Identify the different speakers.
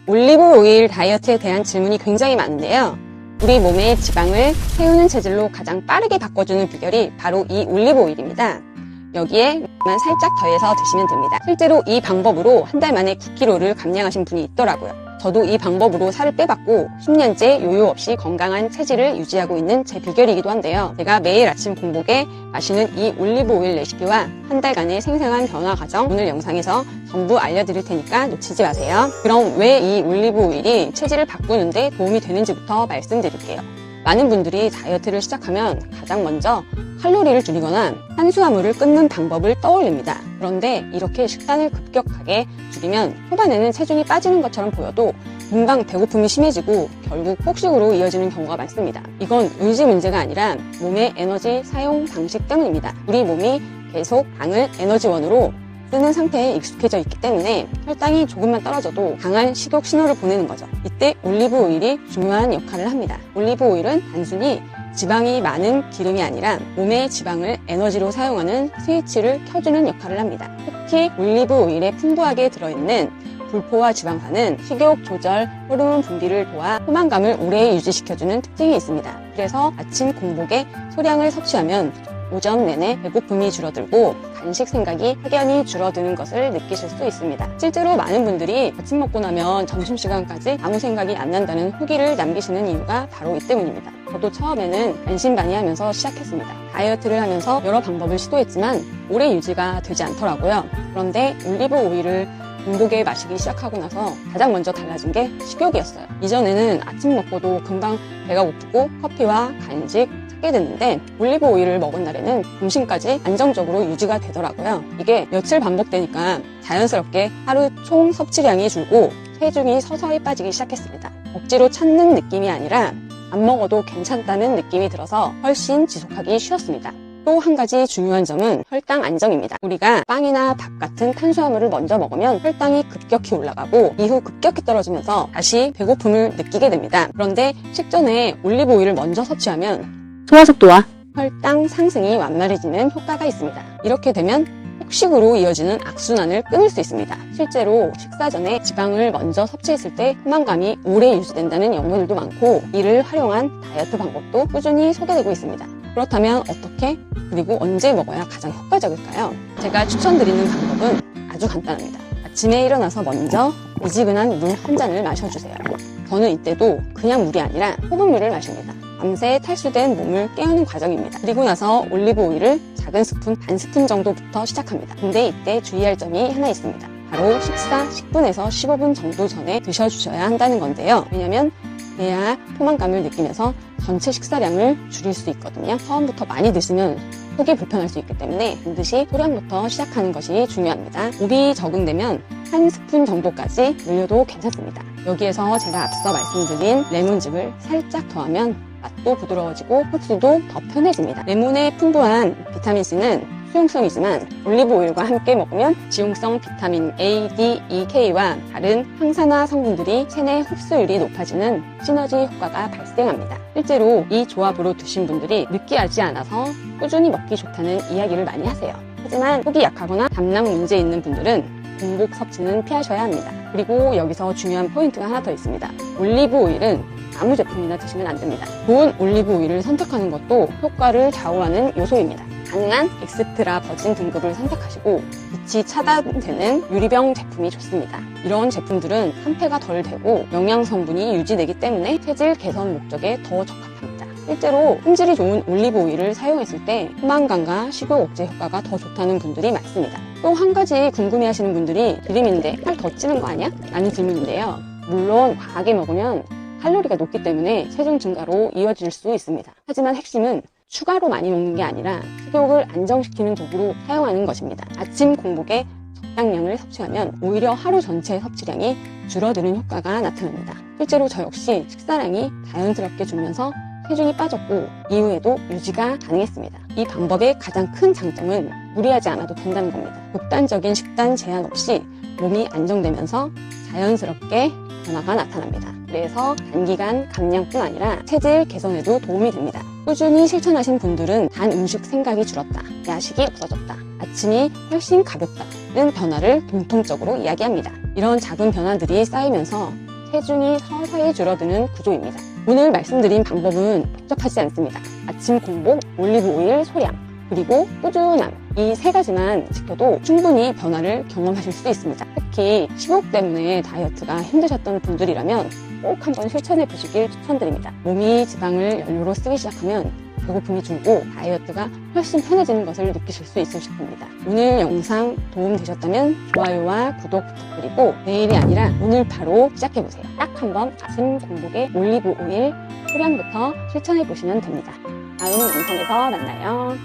Speaker 1: 올리브 오일 다이어트에 대한 질문이 굉장히 많은데요. 우리 몸의 지방을 태우는 체질로 가장 빠르게 바꿔주는 비결이 바로 이 올리브 오일입니다. 여기에만 살짝 더해서 드시면 됩니다. 실제로 이 방법으로 한 달 만에 9kg를 감량하신 분이 있더라고요. 저도 이 방법으로 살을 빼봤고 10년째 요요 없이 건강한 체질을 유지하고 있는 제 비결이기도 한데요. 제가 매일 아침 공복에 마시는 이 올리브 오일 레시피와 한 달간의 생생한 변화 과정 오늘 영상에서 전부 알려드릴 테니까 놓치지 마세요. 그럼 왜 이 올리브 오일이 체질을 바꾸는데 도움이 되는지부터 말씀드릴게요. 많은 분들이 다이어트를 시작하면 가장 먼저 칼로리를 줄이거나 탄수화물을 끊는 방법을 떠올립니다. 그런데 이렇게 식단을 급격하게 줄이면 초반에는 체중이 빠지는 것처럼 보여도 금방 배고픔이 심해지고 결국 폭식으로 이어지는 경우가 많습니다. 이건 의지 문제가 아니라 몸의 에너지 사용 방식 때문입니다. 우리 몸이 계속 당을 에너지원으로 쓰는 상태에 익숙해져 있기 때문에 혈당이 조금만 떨어져도 강한 식욕 신호를 보내는 거죠. 이때 올리브 오일이 중요한 역할을 합니다. 올리브 오일은 단순히 지방이 많은 기름이 아니라 몸의 지방을 에너지로 사용하는 스위치를 켜주는 역할을 합니다. 특히 올리브 오일에 풍부하게 들어있는 불포화 지방산은 식욕 조절, 호르몬 분비를 도와 포만감을 오래 유지시켜주는 특징이 있습니다. 그래서 아침 공복에 소량을 섭취하면 오전 내내 배고픔이 줄어들고 간식 생각이 확연히 줄어드는 것을 느끼실 수 있습니다. 실제로 많은 분들이 아침 먹고 나면 점심시간까지 아무 생각이 안 난다는 후기를 남기시는 이유가 바로 이 때문입니다. 저도 처음에는 반신반의하면서 시작했습니다. 다이어트를 하면서 여러 방법을 시도했지만 오래 유지가 되지 않더라고요. 그런데 올리브 오일을 공복에 마시기 시작하고 나서 가장 먼저 달라진 게 식욕이었어요. 이전에는 아침 먹고도 금방 배가 고프고 커피와 간식 찾게 됐는데 올리브 오일을 먹은 날에는 점심까지 안정적으로 유지가 되더라고요. 이게 며칠 반복되니까 자연스럽게 하루 총 섭취량이 줄고 체중이 서서히 빠지기 시작했습니다. 억지로 찾는 느낌이 아니라 안 먹어도 괜찮다는 느낌이 들어서 훨씬 지속하기 쉬웠습니다. 또 한 가지 중요한 점은 혈당 안정입니다. 우리가 빵이나 밥 같은 탄수화물을 먼저 먹으면 혈당이 급격히 올라가고 이후 급격히 떨어지면서 다시 배고픔을 느끼게 됩니다. 그런데 식전에 올리브 오일을 먼저 섭취하면 소화속도와 혈당 상승이 완만해지는 효과가 있습니다. 이렇게 되면 폭식으로 이어지는 악순환을 끊을 수 있습니다. 실제로 식사 전에 지방을 먼저 섭취했을 때 포만감이 오래 유지된다는 연구들도 많고 이를 활용한 다이어트 방법도 꾸준히 소개되고 있습니다. 그렇다면 어떻게 그리고 언제 먹어야 가장 효과적일까요? 제가 추천드리는 방법은 아주 간단합니다. 아침에 일어나서 먼저 미지근한 물 한 잔을 마셔주세요. 저는 이때도 그냥 물이 아니라 소금물을 마십니다. 밤새 탈수된 몸을 깨우는 과정입니다. 그리고 나서 올리브 오일을 작은 스푼, 반 스푼 정도부터 시작합니다. 근데 이때 주의할 점이 하나 있습니다. 바로 식사 10분에서 15분 정도 전에 드셔주셔야 한다는 건데요. 왜냐면 그래야 포만감을 느끼면서 전체 식사량을 줄일 수 있거든요. 처음부터 많이 드시면 속이 불편할 수 있기 때문에 반드시 소량부터 시작하는 것이 중요합니다. 곱이 적응되면 한 스푼 정도까지 늘려도 괜찮습니다. 여기에서 제가 앞서 말씀드린 레몬즙을 살짝 더하면 맛도 부드러워지고 흡수도 더 편해집니다. 레몬의 풍부한 비타민C는 수용성이지만 올리브 오일과 함께 먹으면 지용성 비타민 A, D, E, K와 다른 항산화 성분들이 체내 흡수율이 높아지는 시너지 효과가 발생합니다. 실제로 이 조합으로 드신 분들이 느끼하지 않아서 꾸준히 먹기 좋다는 이야기를 많이 하세요. 하지만 속이 약하거나 담낭 문제 있는 분들은 공복 섭취는 피하셔야 합니다. 그리고 여기서 중요한 포인트가 하나 더 있습니다. 올리브 오일은 아무 제품이나 드시면 안 됩니다. 좋은 올리브 오일을 선택하는 것도 효과를 좌우하는 요소입니다. 가능한 엑스트라 버진 등급을 선택하시고 빛이 차단되는 유리병 제품이 좋습니다. 이런 제품들은 산패가 덜 되고 영양 성분이 유지되기 때문에 체질 개선 목적에 더 적합합니다. 실제로 품질이 좋은 올리브 오일을 사용했을 때 포만감과 식욕 억제 효과가 더 좋다는 분들이 많습니다. 또 한 가지 궁금해하시는 분들이 기름인데 살 더 찌는 거 아니야? 라는 질문인데요. 물론 과하게 먹으면 칼로리가 높기 때문에 체중 증가로 이어질 수 있습니다. 하지만 핵심은 추가로 많이 먹는 게 아니라 식욕을 안정시키는 도구로 사용하는 것입니다. 아침 공복에 적당량을 섭취하면 오히려 하루 전체 섭취량이 줄어드는 효과가 나타납니다. 실제로 저 역시 식사량이 자연스럽게 줄면서 체중이 빠졌고 이후에도 유지가 가능했습니다. 이 방법의 가장 큰 장점은 무리하지 않아도 된다는 겁니다. 극단적인 식단 제한 없이 몸이 안정되면서 자연스럽게 변화가 나타납니다. 그래서 단기간 감량뿐 아니라 체질 개선에도 도움이 됩니다. 꾸준히 실천하신 분들은 단 음식 생각이 줄었다, 야식이 없어졌다, 아침이 훨씬 가볍다는 변화를 공통적으로 이야기합니다. 이런 작은 변화들이 쌓이면서 체중이 서서히 줄어드는 구조입니다. 오늘 말씀드린 방법은 복잡하지 않습니다. 아침 공복, 올리브 오일 소량, 그리고 꾸준함, 이 세 가지만 지켜도 충분히 변화를 경험하실 수 있습니다. 특히 식욕 때문에 다이어트가 힘드셨던 분들이라면 꼭 한번 실천해 보시길 추천드립니다. 몸이 지방을 연료로 쓰기 시작하면 배고픔이 줄고 다이어트가 훨씬 편해지는 것을 느끼실 수 있으실 겁니다. 오늘 영상 도움되셨다면 좋아요와 구독 부탁드리고 내일이 아니라 오늘 바로 시작해보세요. 딱 한번 아침 공복에 올리브 오일 소량부터 실천해 보시면 됩니다. 다음 영상에서 만나요.